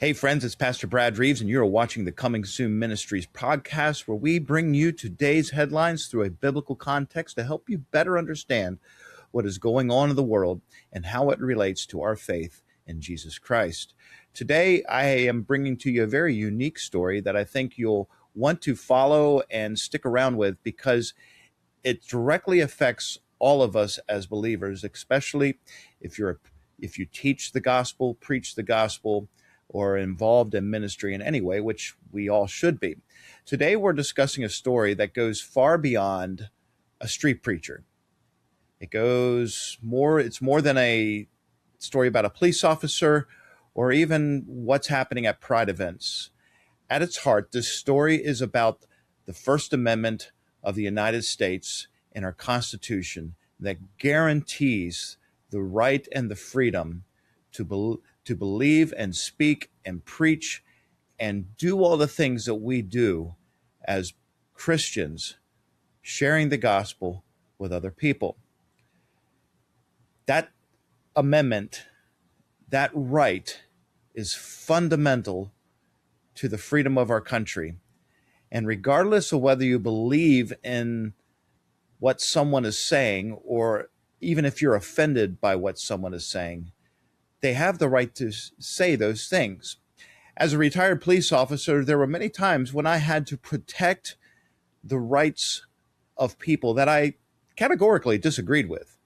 Hey friends, it's Pastor Brad Reaves, and you're watching the Coming Soon Ministries Podcast, where we bring you today's headlines through a biblical context to help you better understand what is going on in the world and how it relates to our faith in Jesus Christ. Today, I am bringing to you a very unique story that I think you'll want to follow and stick around with because it directly affects all of us as believers, especially if you teach the gospel, preach the gospel, or involved in ministry in any way, which we all should be. Today, we're discussing a story that goes far beyond a street preacher. It's more than a story about a police officer or even what's happening at pride events. At its heart, this story is about the First Amendment of the United States and our Constitution that guarantees the right and the freedom to believe and speak and preach and do all the things that we do as Christians, sharing the gospel with other people. That amendment, that right, is fundamental to the freedom of our country. And regardless of whether you believe in what someone is saying, or even if you're offended by what someone is saying, they have the right to say those things. As a retired police officer, there were many times when I had to protect the rights of people that I categorically disagreed with.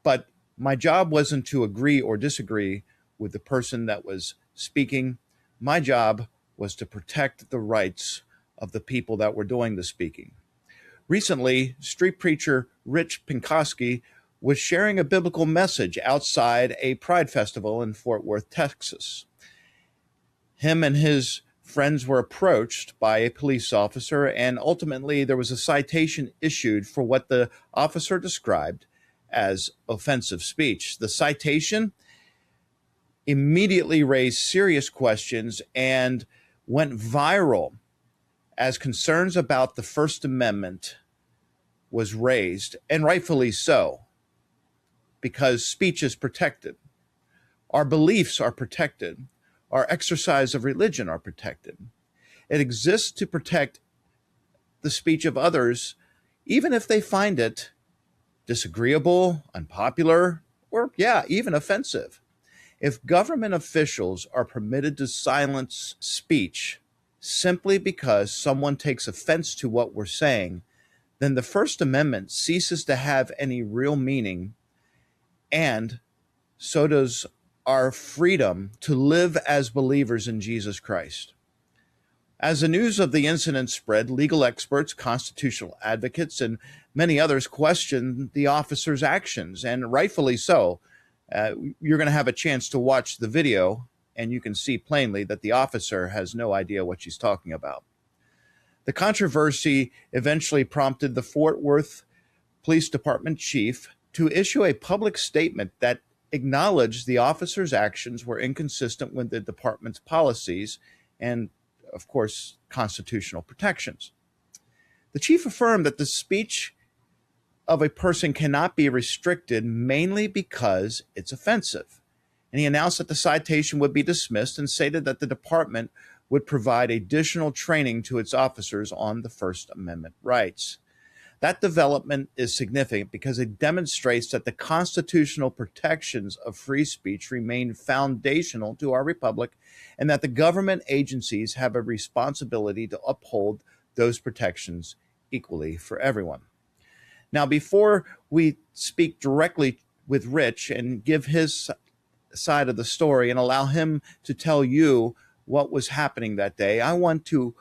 But my job wasn't to agree or disagree with the person that was speaking. My job was to protect the rights of the people that were doing the speaking. Recently, street preacher Rich Penkoski was sharing a biblical message outside a Pride festival in Fort Worth, Texas. Him and his friends were approached by a police officer, and ultimately there was a citation issued for what the officer described as offensive speech. The citation immediately raised serious questions and went viral as concerns about the First Amendment was raised, and rightfully so, because speech is protected. Our beliefs are protected. Our exercise of religion are protected. It exists to protect the speech of others, even if they find it disagreeable, unpopular, or even offensive. If government officials are permitted to silence speech simply because someone takes offense to what we're saying, then the First Amendment ceases to have any real meaning, and so does our freedom to live as believers in Jesus Christ. As the news of the incident spread, legal experts, constitutional advocates, and many others questioned the officer's actions, and rightfully so. You're going to have a chance to watch the video, and you can see plainly that the officer has no idea what she's talking about. The controversy eventually prompted the Fort Worth Police Department chief to issue a public statement that acknowledged the officer's actions were inconsistent with the department's policies and, of course, constitutional protections. The chief affirmed that the speech of a person cannot be restricted mainly because it's offensive. And he announced that the citation would be dismissed and stated that the department would provide additional training to its officers on the First Amendment rights. That development is significant because it demonstrates that the constitutional protections of free speech remain foundational to our republic, and that the government agencies have a responsibility to uphold those protections equally for everyone. Now, before we speak directly with Rich and give his side of the story and allow him to tell you what was happening that day, I want to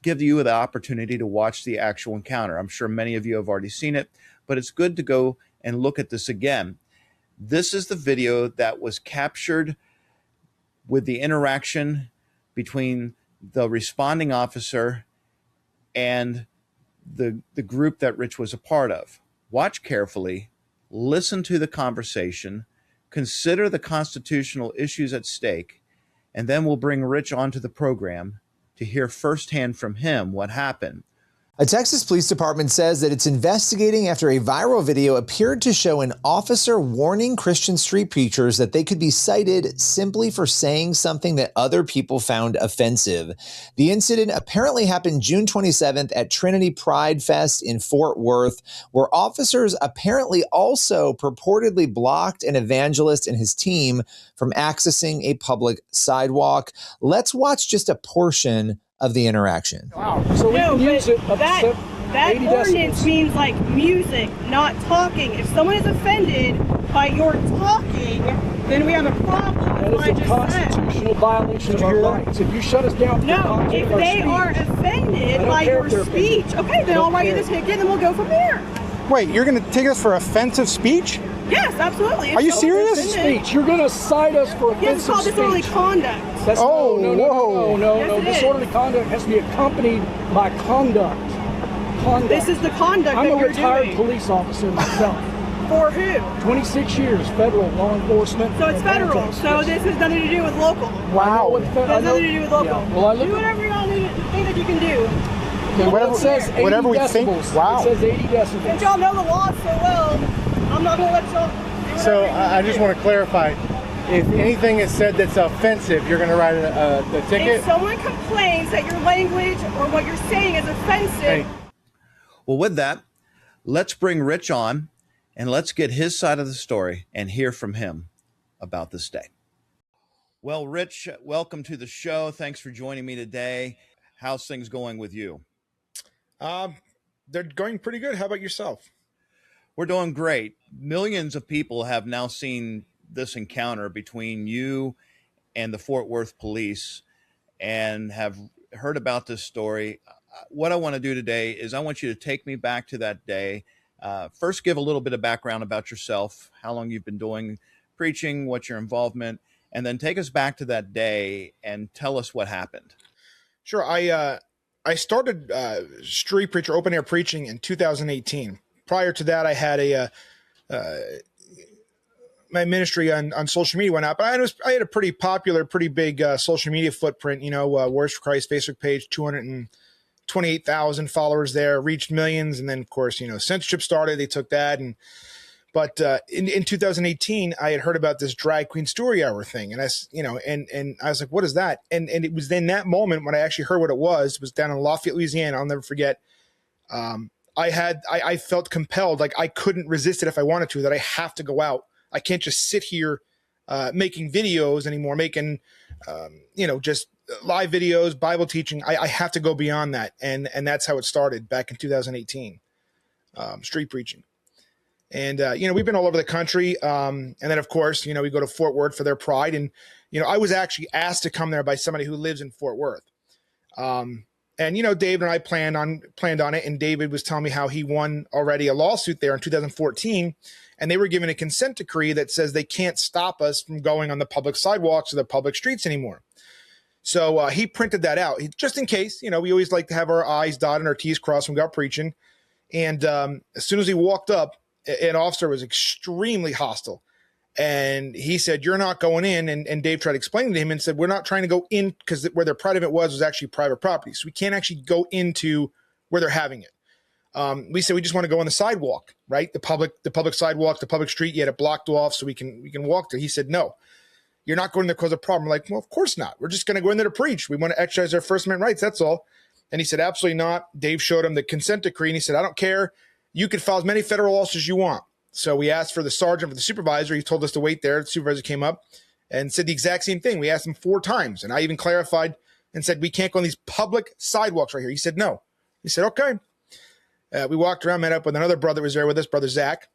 give you the opportunity to watch the actual encounter. I'm sure many of you have already seen it, but it's good to go and look at this again. This is the video that was captured with the interaction between the responding officer and the group that Rich was a part of. Watch carefully, listen to the conversation, consider the constitutional issues at stake, and then we'll bring Rich onto the program to hear firsthand from him what happened. A Texas police department says that it's investigating after a viral video appeared to show an officer warning Christian street preachers that they could be cited simply for saying something that other people found offensive. The incident apparently happened June 27th at Trinity Pride Fest in Fort Worth, where officers apparently also purportedly blocked an evangelist and his team from accessing a public sidewalk. Let's watch just a portion of the interaction. Wow. So we can use it up that ordinance decibels. means like music, not talking. If someone is offended by your talking, then we have a problem. That is a constitutional violation of our rights. If you shut us down for the No, content if of our they speech, are offended by care your if they're speech, offended. okay, then I'll write you the ticket and then we'll go from there. Wait, you're going to take us for offensive speech? Yes, absolutely. Are you serious? speech. You're going to cite us for Yes, it's offensive called disorderly speech. conduct. That's Oh, no. Yes, it is. Disorderly conduct has to be accompanied by conduct. This is the conduct I'm that a you're retired doing. police officer myself. For who? 26 years, federal law enforcement. So it's in federal. Texas. So this has nothing to do with local. Wow. It has nothing to do with local. Yeah. Well, I look do whatever you think that you can do. Well, it says 80 whatever we decibels. think- wow. It says 80 decibels. Since y'all know the law so well, I'm not going to let y'all do So whatever you I just want to clarify, if anything is said that's offensive, you're going to write the ticket? If someone complains that your language or what you're saying is offensive, Hey. Well, with that, let's bring Rich on and let's get his side of the story and hear from him about this day. Well, Rich, welcome to the show. Thanks for joining me today. How's things going with you? They're going pretty good. How about yourself? We're doing great. Millions of people have now seen this encounter between you and the Fort Worth police and have heard about this story. What I want to do today is I want you to take me back to that day. First, give a little bit of background about yourself, how long you've been doing preaching, what's your involvement, and then take us back to that day and tell us what happened. Sure. I started street preacher, open air preaching in 2018. Prior to that, I had my ministry on social media went up. I had a pretty popular, pretty big social media footprint. Words for Christ Facebook page, 228,000 followers there, reached millions, and then of course censorship started. They took that, but in 2018, I had heard about this drag queen story hour thing, and and I was like, what is that? And it was then that moment when I actually heard what it was down in Lafayette, Louisiana. I'll never forget. I felt compelled, like I couldn't resist it if I wanted to, that I have to go out. I can't just sit here making videos anymore, making, just live videos, Bible teaching. I have to go beyond that. And that's how it started back in 2018, street preaching. And, we've been all over the country. And then, of course, we go to Fort Worth for their Pride. And, I was actually asked to come there by somebody who lives in Fort Worth. And, David and I planned on it. And David was telling me how he won already a lawsuit there in 2014. And they were given a consent decree that says they can't stop us from going on the public sidewalks or the public streets anymore. So he printed that out just in case. We always like to have our I's dotted and our T's crossed when we go out preaching. And as soon as he walked up, an officer was extremely hostile. And he said, "You're not going in." And Dave tried explaining to him and said, "We're not trying to go in," because where their private event was actually private property. So we can't actually go into where they're having it. We said we just want to go on the sidewalk, right? The public sidewalk, the public street. You had it blocked off so we can walk there. He said, "No, you're not going there because of a problem." We're like, "Well, of course not. We're just going to go in there to preach. We want to exercise our First Amendment rights. That's all." And he said, "Absolutely not." Dave showed him the consent decree, and he said, "I don't care. You can file as many federal lawsuits as you want." So we asked for the sergeant, for the supervisor. He told us to wait there. The supervisor came up and said the exact same thing. We asked him 4 times, and I even clarified and said, "We can't go on these public sidewalks right here." He said, "No." He said, "Okay." We walked around, met up with another brother who was there with us, Brother Zach,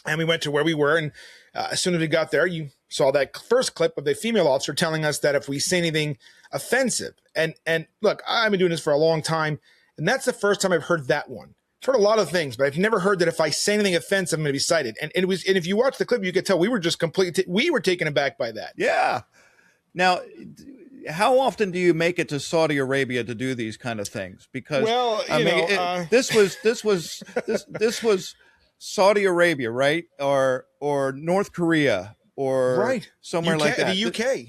and we went to where we were. And as soon as we got there, you saw that first clip of the female officer telling us that if we say anything offensive, and look, I've been doing this for a long time, and that's the first time I've heard that one. I've heard a lot of things, but I've never heard that if I say anything offensive, I'm going to be cited. And if you watch the clip, you could tell we were just we were taken aback by that. Yeah. Now, how often do you make it to Saudi Arabia to do these kind of things? Because this was Saudi Arabia, right? Or North Korea, or right, somewhere like that. The UK.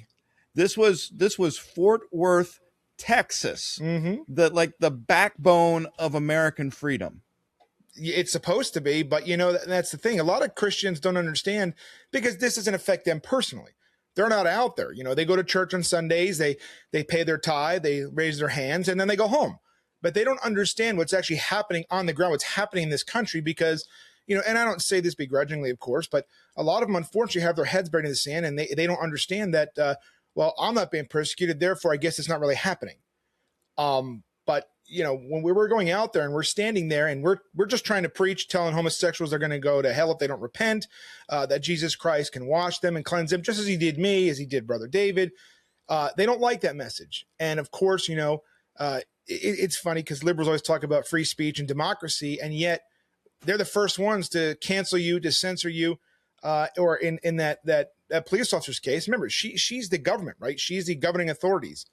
This was Fort Worth, Texas, the backbone of American freedom. It's supposed to be, but that's the thing. A lot of Christians don't understand, because this doesn't affect them personally. They're not out there. They go to church on Sundays, they pay their tithe, they raise their hands, and then they go home. But they don't understand what's actually happening on the ground, what's happening in this country, because, and I don't say this begrudgingly, of course, but a lot of them unfortunately have their heads buried in the sand, and they don't understand that, well, I'm not being persecuted, therefore I guess it's not really happening. But when we were going out there and we're standing there and we're just trying to preach, telling homosexuals they're going to go to hell if they don't repent, that Jesus Christ can wash them and cleanse them, just as he did me, as he did Brother David. They don't like that message. And of course, it's funny because liberals always talk about free speech and democracy, and yet they're the first ones to cancel you, to censor you, or in that police officer's case. Remember, she's the government, right? She's the governing authorities,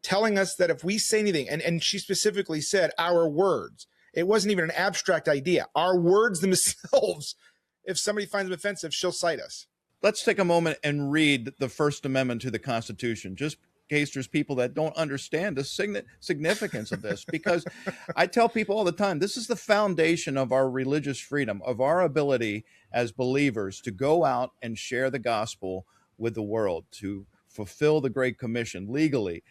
telling us that if we say anything, and she specifically said our words, it wasn't even an abstract idea, our words themselves, if somebody finds them offensive, she'll cite us. Let's take a moment and read the First Amendment to the Constitution, just in case there's people that don't understand the significance of this, because I tell people all the time, this is the foundation of our religious freedom, of our ability as believers to go out and share the gospel with the world, to fulfill the Great Commission legally.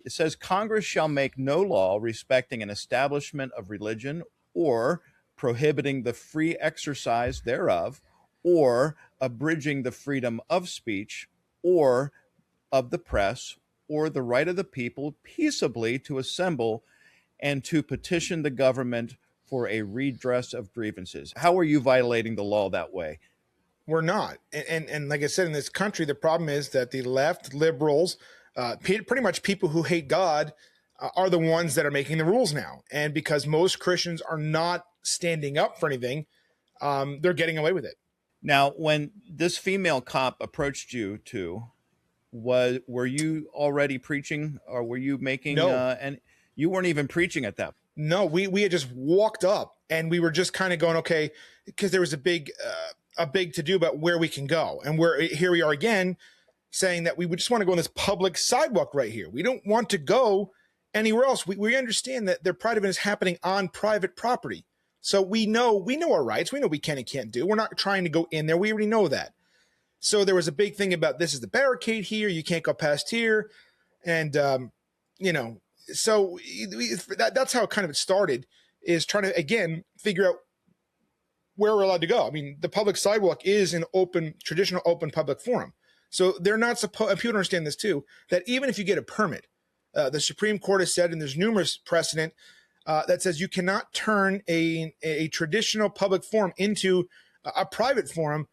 It says, Congress shall make no law respecting an establishment of religion or prohibiting the free exercise thereof, or abridging the freedom of speech or of the press, or the right of the people peaceably to assemble and to petition the government for a redress of grievances. How are you violating the law that way? We're not. And like I said, in this country, the problem is that the left, liberals, pretty much people who hate God, are the ones that are making the rules now. And because most Christians are not standing up for anything, they're getting away with it. Now, when this female cop approached you were you already preaching, or were you making, no. And you weren't even preaching at that point? No, we had just walked up and we were just kind of going, okay, because there was a big to do about where we can go. And here we are again saying that we would just want to go on this public sidewalk right here. We don't want to go anywhere else. We understand that their pride event is happening on private property. So we know our rights. We know we can and can't do. We're not trying to go in there. We already know that. So there was a big thing about, this is the barricade here. You can't go past here. And, so that's how kind of it started, is trying to, again, figure out where we're allowed to go. I mean, the public sidewalk is an traditional open public forum. So they're not supposed, and people understand this too, that even if you get a permit, the Supreme Court has said, and there's numerous precedent that says you cannot turn a traditional public forum into a private forum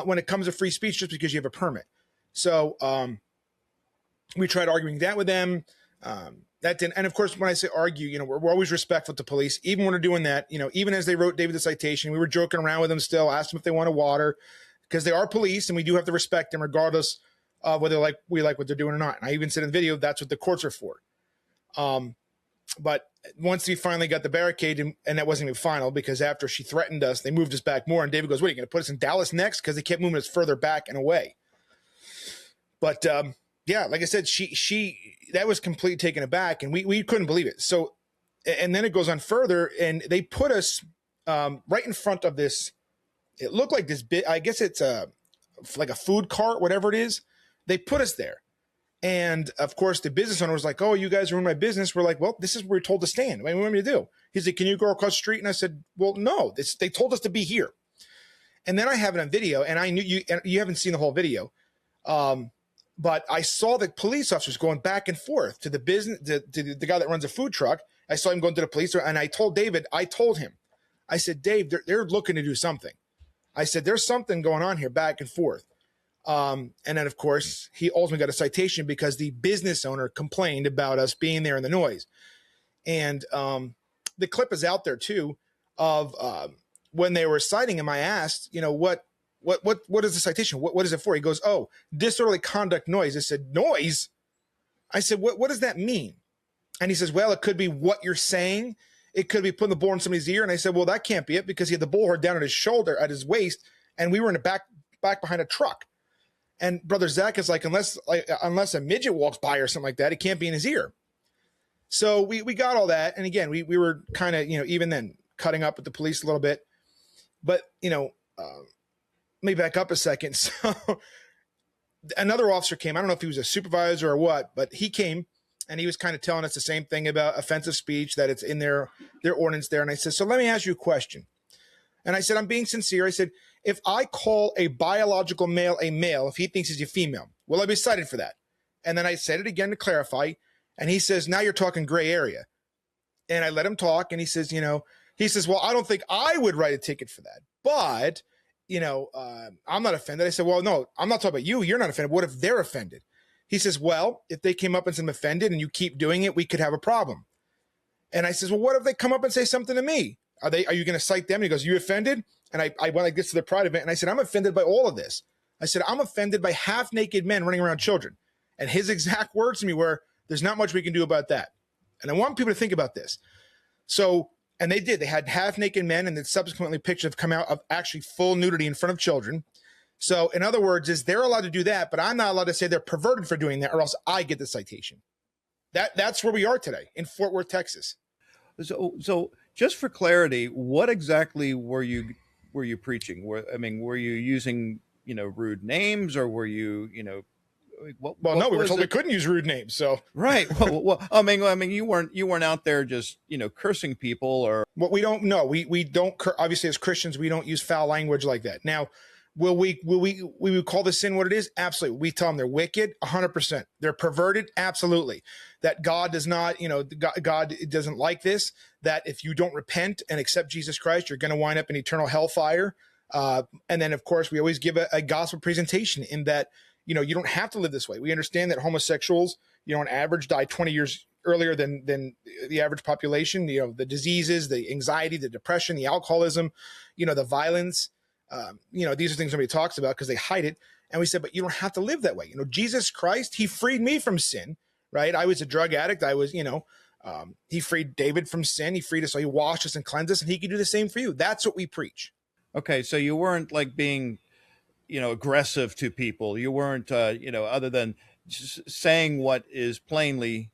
when it comes to free speech just because you have a permit. So we tried arguing that with them. That didn't, and of course, when I say argue, we're always respectful to police, even when they're doing that. Even as they wrote David the citation, we were joking around with them still, asked them if they wanted water, because they are police and we do have to respect them regardless of whether we like what they're doing or not. And I even said in the video, that's what the courts are for. But once we finally got the barricade, and that wasn't even final, because after she threatened us, they moved us back more. And David goes, what, are you going to put us in Dallas next? Because they kept moving us further back and away. But yeah, like I said, she that was completely taken aback, and we couldn't believe it. So, and then it goes on further, and they put us right in front of this. It looked like this bit. I guess it's like a food cart, whatever it is. They put us there. And of course, the business owner was like, oh, you guys ruined my business. We're like, well, this is where we're told to stand. What do you want me to do? He's like, can you go across the street? And I said, well, no, they told us to be here. And then I have it on video, and I knew you haven't seen the whole video. But I saw the police officers going back and forth to the business, to the guy that runs a food truck. I saw him going to the police, and I told him, I said, Dave, they're looking to do something. I said, there's something going on here back and forth. And then, of course, he ultimately got a citation because the business owner complained about us being there in the noise. And the clip is out there, too, of when they were citing him. I asked, what is the citation? What is it for? He goes, oh, disorderly conduct noise. I said, noise? I said, what does that mean? And he says, well, it could be what you're saying. It could be putting the bull in somebody's ear. And I said, well, that can't be it, because he had the bullhorn down at his shoulder, at his waist, and we were in the back behind a truck. And Brother Zach is like, unless a midget walks by or something like that, it can't be in his ear. So we got all that. And again, we were kind of, even then cutting up with the police a little bit, but let me back up a second. So another officer came. I don't know if he was a supervisor or what, but he came and he was kind of telling us the same thing about offensive speech, that it's in their ordinance there. And I said, so let me ask you a question. And I said, I'm being sincere. I said, if I call a biological male a male, if he thinks he's a female, will I be cited for that? And then I said it again to clarify. And he says, now you're talking gray area. And I let him talk. And he says, well, I don't think I would write a ticket for that. But, I'm not offended. I said, well, no, I'm not talking about you. You're not offended. What if they're offended? He says, well, if they came up and said I'm offended and you keep doing it, we could have a problem. And I says, well, what if they come up and say something to me? Are you going to cite them? And he goes, you offended? And I went like this to the pride event. And I said, I'm offended by all of this. I said, I'm offended by half naked men running around children. And his exact words to me were, there's not much we can do about that. And I want people to think about this. So, and they did. They had half naked men, and then subsequently pictures have come out of actually full nudity in front of children. So in other words, they're allowed to do that, but I'm not allowed to say they're perverted for doing that, or else I get the citation. That's where we are today in Fort Worth, Texas. So just for clarity, what exactly were you preaching? Were you using, rude names, or were you, no, we were told we couldn't use rude names. So right. Well, you weren't out there just, cursing people, or what? We don't know. We don't, obviously as Christians, we don't use foul language like that. Now, will we call the sin what it is? Absolutely. We tell them they're wicked, 100%. They're perverted, absolutely. That God does not, God doesn't like this. That if you don't repent and accept Jesus Christ, you're going to wind up in eternal hellfire. And then, of course, we always give a gospel presentation in that, you don't have to live this way. We understand that homosexuals, on average, die 20 years earlier than the average population. The diseases, the anxiety, the depression, the alcoholism, the violence. These are things nobody talks about because they hide it. And we said, but you don't have to live that way. Jesus Christ, he freed me from sin, right? I was a drug addict. I was, he freed David from sin. He freed us. So he washed us and cleansed us, and he can do the same for you. That's what we preach. Okay. So you weren't like being, aggressive to people. You weren't, other than just saying what is plainly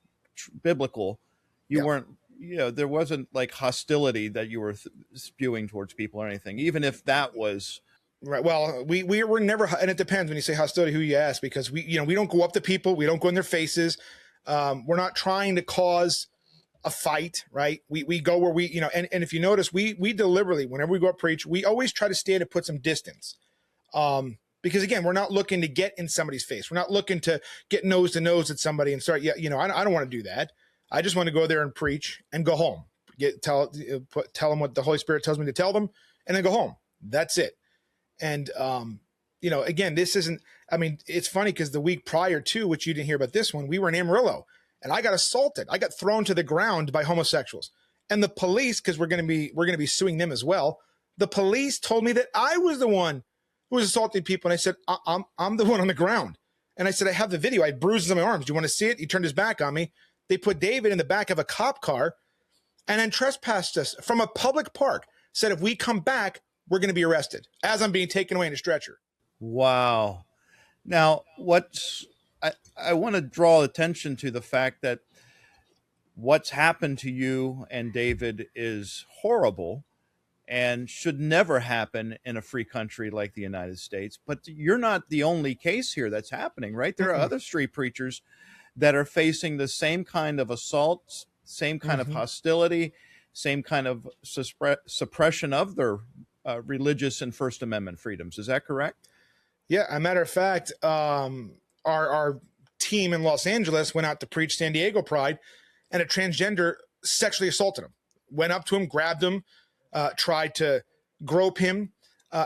biblical, you weren't, there wasn't like hostility that you were spewing towards people or anything, even if that was right. Well, we were never, and it depends when you say hostility, who you ask, because we don't go up to people. We don't go in their faces. We're not trying to cause a fight, right? We go where we, and if you notice, we deliberately, whenever we go up preach, we always try to stand and put some distance. Because again, we're not looking to get in somebody's face. We're not looking to get nose to nose at somebody and start, I don't want to do that. I just want to go there and preach and go home, tell them what the Holy Spirit tells me to tell them, and then go home. That's it. And, again, this isn't, it's funny because the week prior to, which you didn't hear about this one, we were in Amarillo and I got assaulted. I got thrown to the ground by homosexuals, and the police, because we're going to be suing them as well. The police told me that I was the one who was assaulting people. And I said, I'm the one on the ground. And I said, I have the video. I had bruises on my arms. Do you want to see it? He turned his back on me. They put David in the back of a cop car and then trespassed us from a public park. Said, if we come back, we're going to be arrested as I'm being taken away in a stretcher. Wow. Now, I want to draw attention to the fact that what's happened to you and David is horrible and should never happen in a free country like the United States. But you're not the only case here that's happening, right? There are other street preachers that are facing the same kind of assaults, same kind of hostility, same kind of suppression of their religious and First Amendment freedoms. Is that correct? Yeah. As a matter of fact, our team in Los Angeles went out to preach San Diego Pride, and a transgender sexually assaulted him, went up to him, grabbed him, tried to grope him.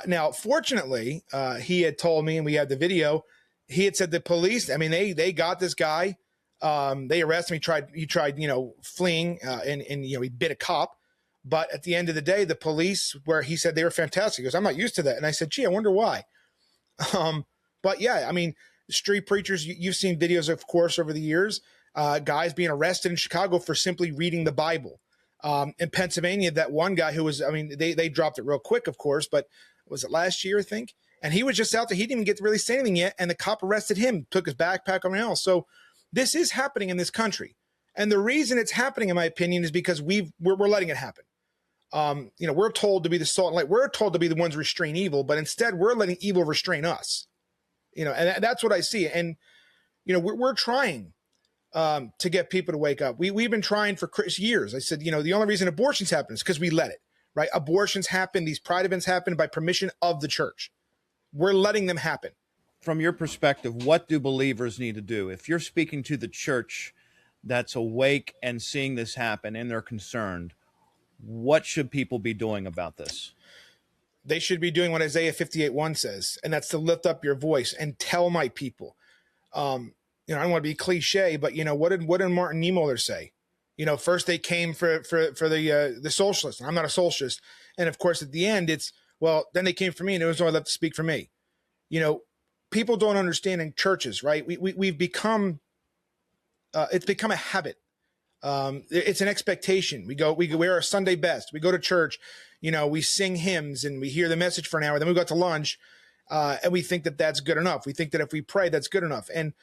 Now, fortunately, he had told me, and we had the video, he had said the police, they got this guy. They arrested him. He tried, fleeing, and he bit a cop. But at the end of the day, the police, where he said they were fantastic, he goes, I'm not used to that. And I said, gee, I wonder why. But yeah, street preachers, you've seen videos, of course, over the years, guys being arrested in Chicago for simply reading the Bible. In Pennsylvania, that one guy who was, they dropped it real quick, of course, but was it last year, I think? And he was just out there. He didn't even get to really say anything yet. And the cop arrested him, took his backpack, everything else. So this is happening in this country. And the reason it's happening, in my opinion, is because we're letting it happen. We're told to be the salt and light. We're told to be the ones who restrain evil, but instead we're letting evil restrain us. And that's what I see. And, we're trying to get people to wake up. We've been trying for years. I said, the only reason abortions happen is because we let it, right? Abortions happen. These pride events happen by permission of the church. We're letting them happen. From your perspective, what do believers need to do? If you're speaking to the church that's awake and seeing this happen and they're concerned, what should people be doing about this? They should be doing what Isaiah 58:1 says, and that's to lift up your voice and tell my people. I don't want to be cliche, but what did Martin Niemöller say? First they came for the socialists. I'm not a socialist, and of course at the end then they came for me, and it was only left to speak for me. People don't understand in churches, right? We've become it's become a habit. It's an expectation. We wear our Sunday best. We go to church, we sing hymns and we hear the message for an hour. Then we go out to lunch, and we think that that's good enough. We think that if we pray, that's good enough. And,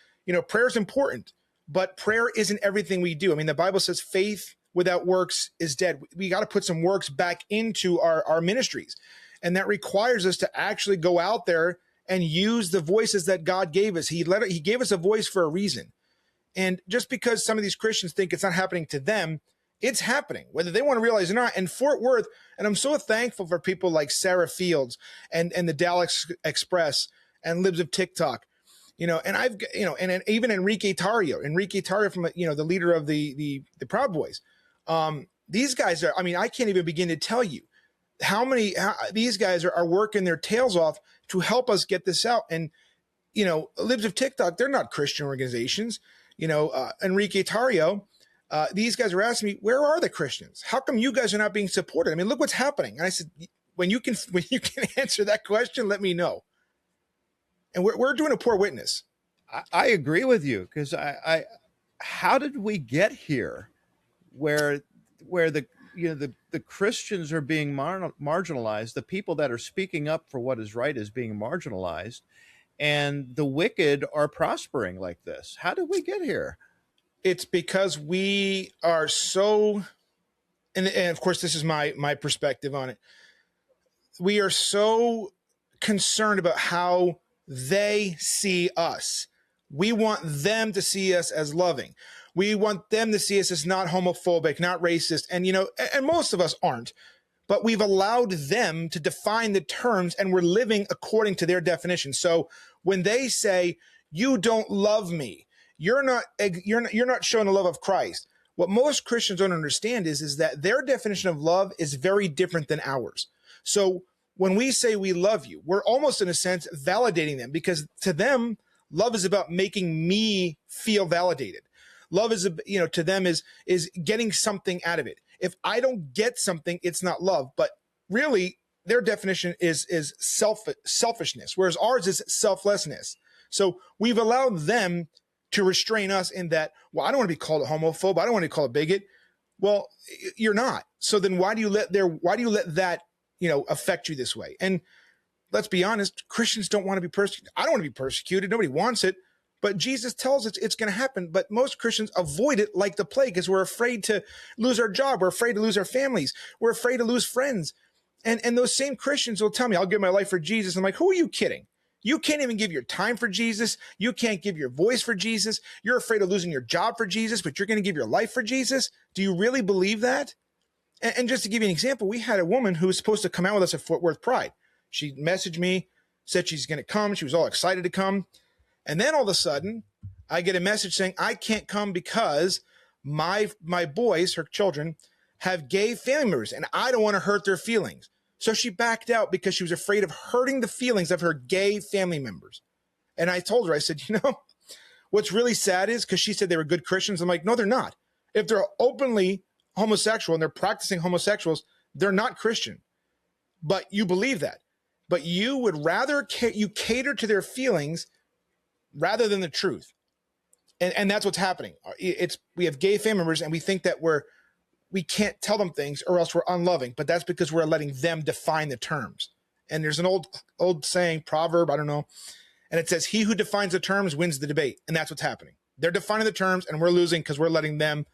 prayer is important, but prayer isn't everything we do. I mean, the Bible says faith without works is dead. We got to put some works back into our ministries. And that requires us to actually go out there and use the voices that God gave us. He gave us a voice for a reason. And just because some of these Christians think it's not happening to them, it's happening, whether they want to realize it or not. And Fort Worth, and I'm so thankful for people like Sarah Fields and the Dallas Express and Libs of TikTok, and I've, and even Enrique Tarrio from, the leader of the Proud Boys. These guys are, I can't even begin to tell you how these guys are working their tails off to help us get this out. And, Libs of TikTok, they're not Christian organizations. Enrique Tarrio, these guys are asking me, where are the Christians? How come you guys are not being supported? Look what's happening. And I said, when you can answer that question, let me know. And we're doing a poor witness. I agree with you, because how did we get here where the Christians are being marginalized, the people that are speaking up for what is right is being marginalized, and the wicked are prospering like this? How did we get here? It's because we are so, and of course, this is my perspective on it. We are so concerned about how they see us. We want them to see us as loving. We want them to see us as not homophobic, not racist. And, and most of us aren't, but we've allowed them to define the terms, and we're living according to their definition. So when they say, you don't love me, you're not showing the love of Christ. What most Christians don't understand is that their definition of love is very different than ours. So when we say we love you, we're almost in a sense validating them, because to them, love is about making me feel validated. Love is, to them is getting something out of it. If I don't get something, it's not love. But really, their definition is selfishness, whereas ours is selflessness. So we've allowed them to restrain us in that, well, I don't want to be called a homophobe. I don't want to be called a bigot. Well, you're not. So then why do you let that, affect you this way? And let's be honest, Christians don't want to be persecuted. I don't want to be persecuted. Nobody wants it. But Jesus tells us it's going to happen. But most Christians avoid it like the plague, because we're afraid to lose our job. We're afraid to lose our families. We're afraid to lose friends. And those same Christians will tell me, I'll give my life for Jesus. I'm like, who are you kidding? You can't even give your time for Jesus. You can't give your voice for Jesus. You're afraid of losing your job for Jesus, but you're going to give your life for Jesus. Do you really believe that? And just to give you an example, we had a woman who was supposed to come out with us at Fort Worth Pride. She messaged me, said she's going to come. She was all excited to come. And then all of a sudden, I get a message saying, I can't come because my boys, her children, have gay family members, and I don't want to hurt their feelings. So she backed out because she was afraid of hurting the feelings of her gay family members. And I told her, I said, what's really sad is, because she said they were good Christians. I'm like, no, they're not. If they're openly homosexual and they're practicing homosexuals, they're not Christian. But you believe that. But you would rather you cater to their feelings rather than the truth. And that's what's happening. We have gay family members, and we think that we can't tell them things or else we're unloving, but that's because we're letting them define the terms. And there's an old saying, proverb, I don't know. And it says, he who defines the terms wins the debate. And that's what's happening. They're defining the terms, and we're losing because we're letting them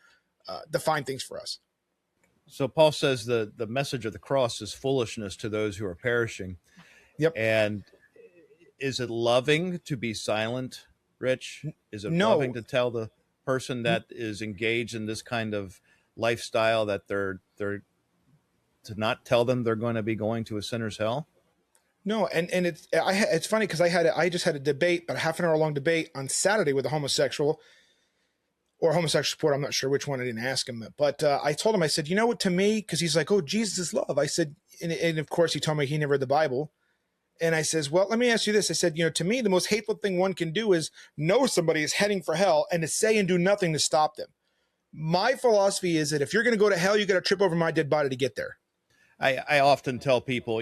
define things for us. So Paul says the message of the cross is foolishness to those who are perishing. Yep. And is it loving to be silent, Rich? Is it No. loving to tell the person that is engaged in this kind of lifestyle that they're to not tell them they're going to be going to a sinner's hell? No, and it's funny because I just had a debate, about a half an hour long debate on Saturday with a homosexual or homosexual support. I'm not sure which one. I didn't ask him, but I told him, I said, you know what, to me, because he's like, oh, Jesus is love. I said, and of course he told me he never read the Bible. And I says, well, let me ask you this. I said, to me, the most hateful thing one can do is know somebody is heading for hell and to say and do nothing to stop them. My philosophy is that if you're going to go to hell, you got to trip over my dead body to get there. I often tell people,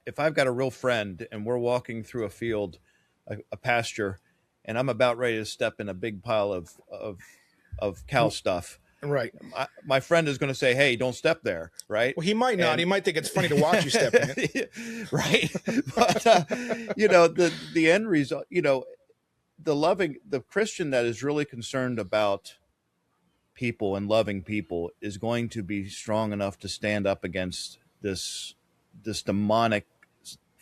if I've got a real friend and we're walking through a field, a pasture, and I'm about ready to step in a big pile of cow stuff. Right. My friend is going to say, hey, don't step there. Right. Well, he might not. He might think it's funny to watch you step in it. Right. But, the end result, the Christian that is really concerned about people and loving people is going to be strong enough to stand up against this demonic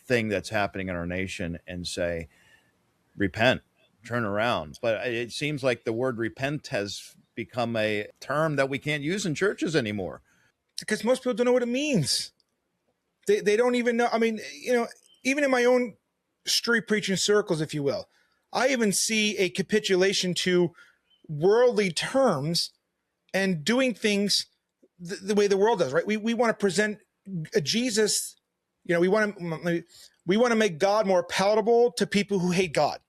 thing that's happening in our nation and say, repent, turn around. But it seems like the word repent has become a term that we can't use in churches anymore. Because most people don't know what it means. They don't even know. I mean, even in my own street preaching circles, if you will, I even see a capitulation to worldly terms and doing things the way the world does, right? We want to present a Jesus, we want to make God more palatable to people who hate God,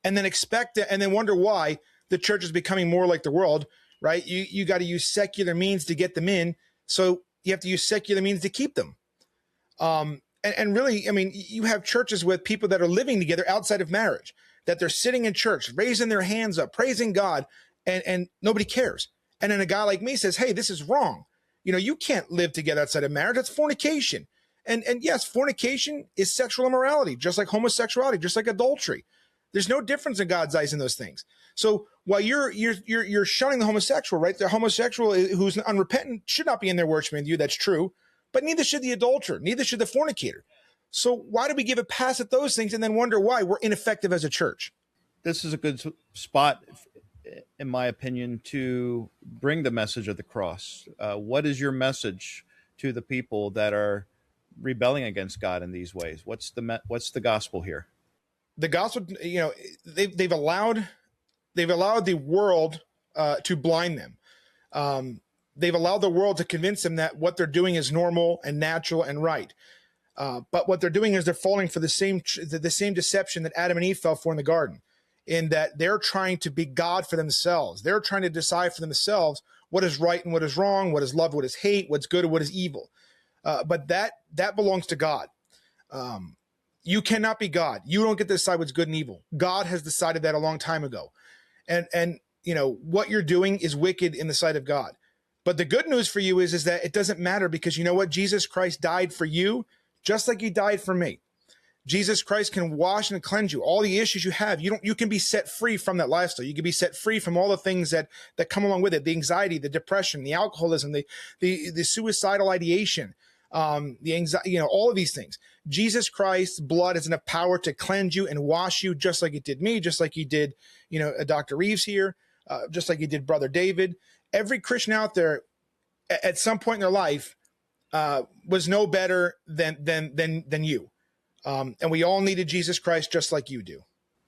and then expect it, and then wonder why the church is becoming more like the world, right? You got to use secular means to get them in, so you have to use secular means to keep them. And really, I mean, you have churches with people that are living together outside of marriage, that they're sitting in church, raising their hands up, praising God, and nobody cares. And then a guy like me says, hey, this is wrong. You can't live together outside of marriage. That's fornication. And yes, fornication is sexual immorality, just like homosexuality, just like adultery. There's no difference in God's eyes in those things. So while you're shunning the homosexual, right? The homosexual who's unrepentant should not be in there worshiping with you. That's true. But neither should the adulterer, neither should the fornicator. So why do we give a pass at those things and then wonder why we're ineffective as a church? This is a good spot, in my opinion, to bring the message of the cross. What is your message to the people that are rebelling against God in these ways? What's the gospel here? The gospel, they've allowed the world to blind them. They've allowed the world to convince them that what they're doing is normal and natural and right. But what they're doing is they're falling for the same deception that Adam and Eve fell for in the garden, in that they're trying to be God for themselves. They're trying to decide for themselves what is right and what is wrong, what is love, what is hate, what's good and what is evil. But that belongs to God. You cannot be God. You don't get to decide what's good and evil. God has decided that a long time ago. And what you're doing is wicked in the sight of God. But the good news for you is that it doesn't matter, because you know what? Jesus Christ died for you just like he died for me. Jesus Christ can wash and cleanse you. All the issues you have, you can be set free from that lifestyle. You can be set free from all the things that come along with it: the anxiety, the depression, the alcoholism, the suicidal ideation, the anxiety, all of these things. Jesus Christ's blood has enough power to cleanse you and wash you, just like it did me, just like he did, Dr. Reaves here, just like he did Brother David. Every Christian out there at some point in their life was no better than you. And we all needed Jesus Christ just like you do.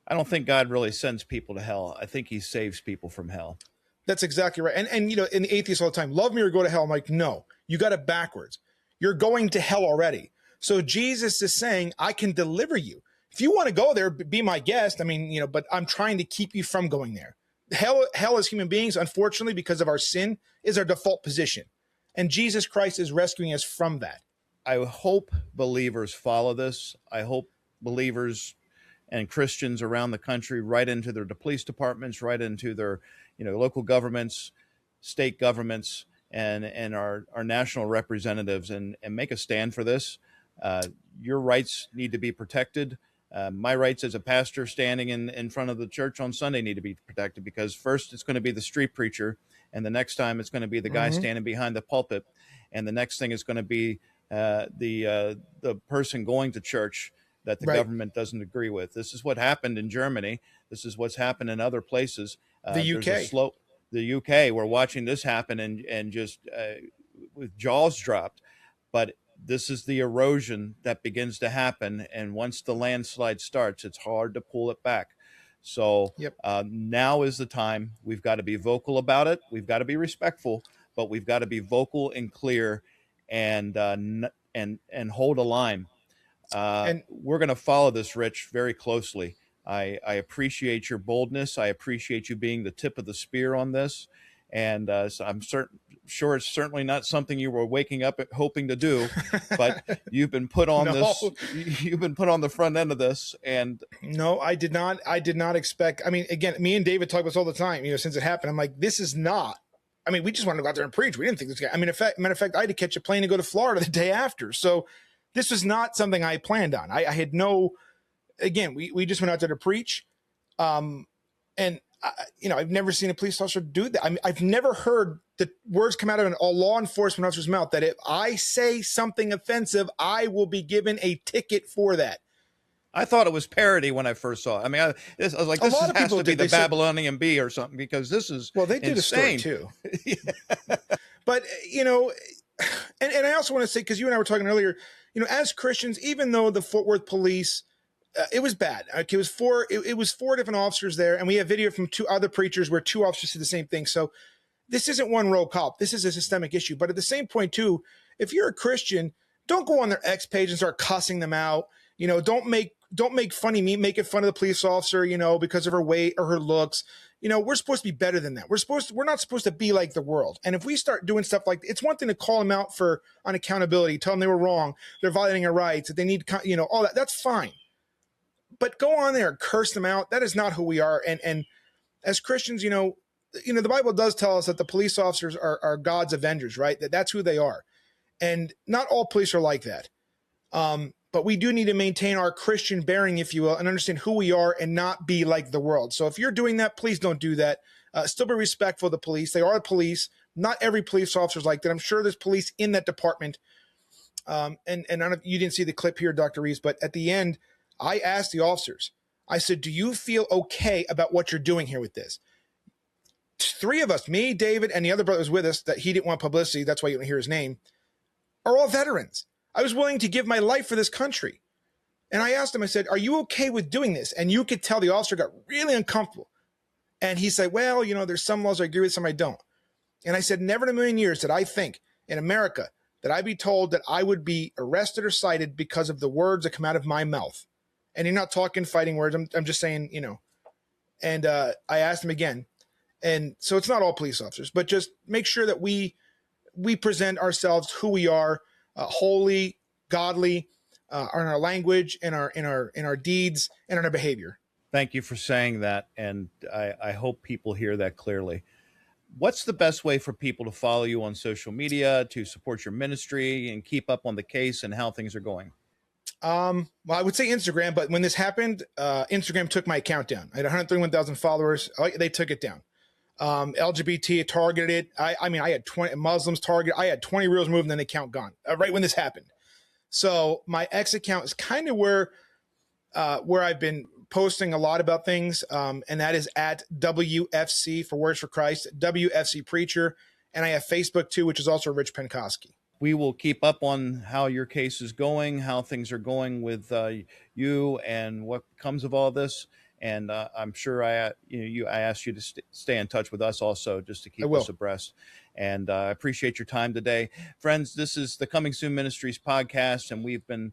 I don't think God really sends people to hell. I think he saves people from hell. That's exactly right. And in the atheists all the time, love me or go to hell. I'm like, no, you got it backwards. You're going to hell already. So Jesus is saying, I can deliver you. If you want to go there, be my guest. I mean, but I'm trying to keep you from going there. Hell as human beings, unfortunately, because of our sin, is our default position. And Jesus Christ is rescuing us from that. I hope believers follow this. I hope believers and Christians around the country, right into their police departments, right into their, local governments, state governments, and our national representatives, and make a stand for this. Your rights need to be protected. My rights as a pastor standing in front of the church on Sunday need to be protected, because first it's going to be the street preacher, and the next time it's going to be the guy standing behind the pulpit, and the next thing is going to be the person going to church that the government doesn't agree with. This is what happened in Germany. This is what's happened in other places. The UK. The UK, we're watching this happen and just with jaws dropped. But this is the erosion that begins to happen. And once the landslide starts, it's hard to pull it back. So now is the time. We've got to be vocal about it. We've got to be respectful, but we've got to be vocal and clear and hold a line. And we're going to follow this, Rich, very closely. I appreciate your boldness. I appreciate you being the tip of the spear on this. And so I'm sure it's certainly not something you were waking up hoping to do, but you've been put on this. You've been put on the front end of this. And no, I did not expect. I mean, again, me and David talk about this all the time. Since it happened, I'm like, this is not. I mean, we just wanted to go out there and preach. We didn't think this guy. I mean, matter of fact, I had to catch a plane to go to Florida the day after. So this was not something I planned on. I had no. Again, we just went out there to preach, and I've never seen a police officer do that. I mean, I've never heard the words come out of a law enforcement officer's mouth that if I say something offensive, I will be given a ticket for that. I thought it was parody when I first saw it. I mean, I was like, this has to be the Babylonian Bee or something, because this is they did insane. A story too. But and I also want to say, because you and I were talking earlier, as Christians, even though the Fort Worth police. It was bad. It was four different officers there, and we have video from two other preachers where two officers did the same thing. So this isn't one rogue cop. This is a systemic issue. But at the same point, too, if you're a Christian, don't go on their X page and start cussing them out. Don't make funny making fun of the police officer, because of her weight or her looks. We're supposed to be better than that. We're not supposed to be like the world. And if we start doing stuff like, it's one thing to call them out on accountability, tell them they were wrong, they're violating our rights, that they need, all that. That's fine. But go on there and curse them out. That is not who we are. And as Christians, the Bible does tell us that the police officers are God's avengers, right? That's who they are. And not all police are like that. But we do need to maintain our Christian bearing, if you will, and understand who we are and not be like the world. So if you're doing that, please don't do that. Still be respectful of the police. They are the police. Not every police officer is like that. I'm sure there's police in that department. And I don't know if you didn't see the clip here, Dr. Reeves, but at the end, I asked the officers, I said, do you feel okay about what you're doing here with this? Three of us, me, David, and the other brother was with us, that he didn't want publicity, that's why you don't hear his name, are all veterans. I was willing to give my life for this country. And I asked him, I said, are you okay with doing this? And you could tell the officer got really uncomfortable. And he said, well, there's some laws I agree with, some I don't. And I said, never in a million years did I think in America that I'd be told that I would be arrested or cited because of the words that come out of my mouth. And you're not talking fighting words. I'm just saying, and I asked him again. And so it's not all police officers, but just make sure that we present ourselves who we are, holy, godly, in our language, in our deeds, and in our behavior. Thank you for saying that. And I hope people hear that clearly. What's the best way for people to follow you on social media, to support your ministry and keep up on the case and how things are going? Well, I would say Instagram, but when this happened, Instagram took my account down. I had 131,000 followers. They took it down. LGBT targeted it. I had 20 Muslims targeted. I had 20 reels moved and then the account gone right when this happened. So my X account is kind of where I've been posting a lot about things. And that is at WFC for Words for Christ, WFC Preacher. And I have Facebook too, which is also Rich Penkoski. We will keep up on how your case is going, how things are going with you, and what comes of all this. And I'm sure I asked you to stay in touch with us also, just to keep us abreast. And I appreciate your time today, friends. This is the Coming Soon Ministries podcast, and we've been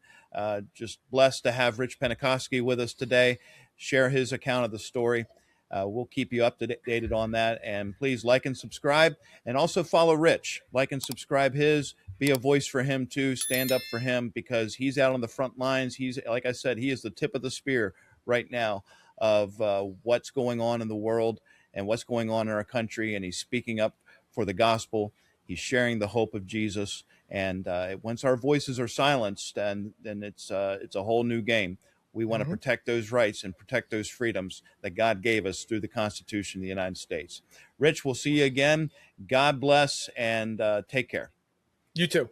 just blessed to have Rich Penkoski with us today, share his account of the story. We'll keep you updated on that. And please like and subscribe, and also follow Rich. Like and subscribe his. Be a voice for him too. Stand up for him, because he's out on the front lines. He's, like I said, he is the tip of the spear right now of what's going on in the world and what's going on in our country. And he's speaking up for the gospel. He's sharing the hope of Jesus. And once our voices are silenced, then it's a whole new game. We want to protect those rights and protect those freedoms that God gave us through the Constitution of the United States. Rich, we'll see you again. God bless, and take care. You too.